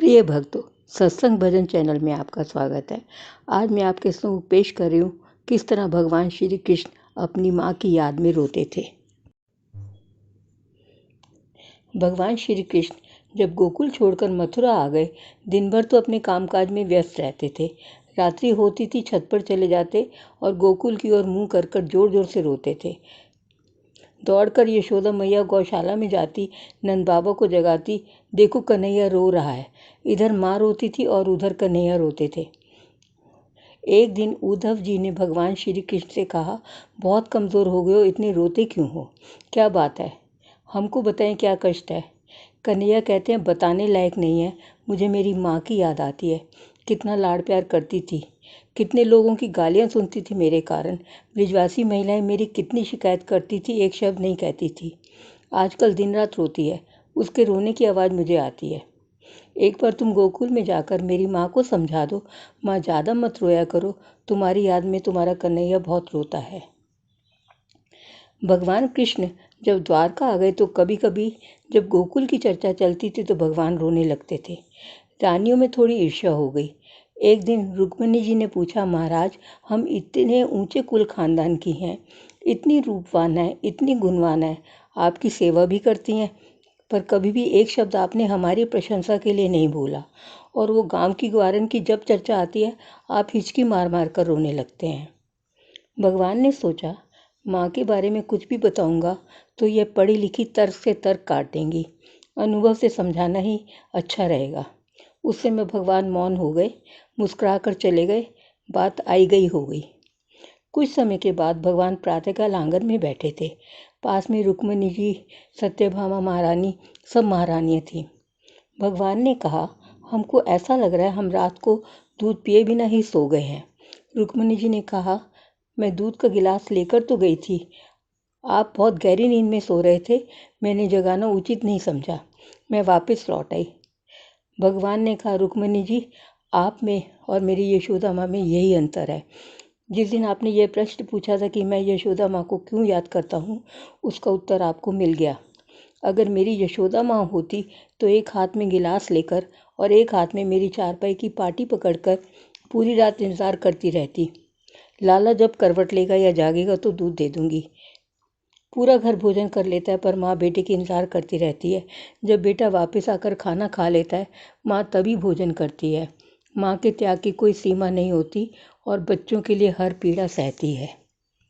प्रिय भक्तों, सत्संग भजन चैनल में आपका स्वागत है। आज मैं आपके समूह पेश कर रही हूँ किस तरह भगवान श्री कृष्ण अपनी माँ की याद में रोते थे। भगवान श्री कृष्ण जब गोकुल छोड़कर मथुरा आ गए, दिन भर तो अपने कामकाज में व्यस्त रहते थे। रात्रि होती थी छत पर चले जाते और गोकुल की ओर मुँह कर जोर जोर से रोते थे। दौड़कर यशोदा मैया गौशाला में जाती, नंद बाबा को जगाती, देखो कन्हैया रो रहा है। इधर माँ रोती थी और उधर कन्हैया रोते थे। एक दिन उद्धव जी ने भगवान श्री कृष्ण से कहा, बहुत कमज़ोर हो गए हो, इतने रोते क्यों हो? क्या बात है? हमको बताएं क्या कष्ट है? कन्हैया कहते हैं बताने लायक नहीं है, मुझे मेरी माँ की याद आती है। कितना लाड़ प्यार करती थी, कितने लोगों की गालियाँ सुनती थी मेरे कारण। ब्रिजवासी महिलाएं मेरी कितनी शिकायत करती थी, एक शब्द नहीं कहती थी। आजकल दिन रात रोती है, उसके रोने की आवाज़ मुझे आती है। एक बार तुम गोकुल में जाकर मेरी माँ को समझा दो, माँ ज़्यादा मत रोया करो, तुम्हारी याद में तुम्हारा कन्हैया बहुत रोता है। भगवान कृष्ण जब द्वारका आ गए तो कभी कभी जब गोकुल की चर्चा चलती थी तो भगवान रोने लगते थे। रानियों में थोड़ी ईर्ष्या हो गई। एक दिन रुक्मिणी जी ने पूछा, महाराज, हम इतने ऊंचे कुल खानदान की हैं, इतनी रूपवान है, इतनी गुणवान है, आपकी सेवा भी करती हैं, पर कभी भी एक शब्द आपने हमारी प्रशंसा के लिए नहीं बोला। और वो गांव की ग्वारन की जब चर्चा आती है, आप हिचकी मार मार कर रोने लगते हैं। भगवान ने सोचा, माँ के बारे में कुछ भी बताऊंगा तो यह पढ़ी लिखी तर्क से तर्क काट देंगी, अनुभव से समझाना ही अच्छा रहेगा। उस समय भगवान मौन हो गए, मुस्कुरा कर चले गए, बात आई गई हो गई। कुछ समय के बाद भगवान प्रातःकाल आंगन में बैठे थे। पास में रुक्मिणी जी, सत्यभामा महारानी, सब महारानियाँ थीं। भगवान ने कहा, हमको ऐसा लग रहा है हम रात को दूध पिए बिना ही सो गए हैं। रुक्मिणी जी ने कहा, मैं दूध का गिलास लेकर तो गई थी, आप बहुत गहरी नींद में सो रहे थे, मैंने जगाना उचित नहीं समझा, मैं वापस लौट आई। भगवान ने कहा, रुक्मिणी जी, आप में और मेरी यशोदा माँ में यही अंतर है। जिस दिन आपने यह प्रश्न पूछा था कि मैं यशोदा माँ को क्यों याद करता हूँ, उसका उत्तर आपको मिल गया। अगर मेरी यशोदा माँ होती तो एक हाथ में गिलास लेकर और एक हाथ में मेरी चारपाई की पाटी पकड़कर पूरी रात इंतज़ार करती रहती। लाला जब करवट लेगा या जागेगा तो दूध दे दूँगी। पूरा घर भोजन कर लेता है पर माँ बेटे की इंतज़ार करती रहती है। जब बेटा वापस आकर खाना खा लेता है, माँ तभी भोजन करती है। माँ के त्याग की कोई सीमा नहीं होती और बच्चों के लिए हर पीड़ा सहती है।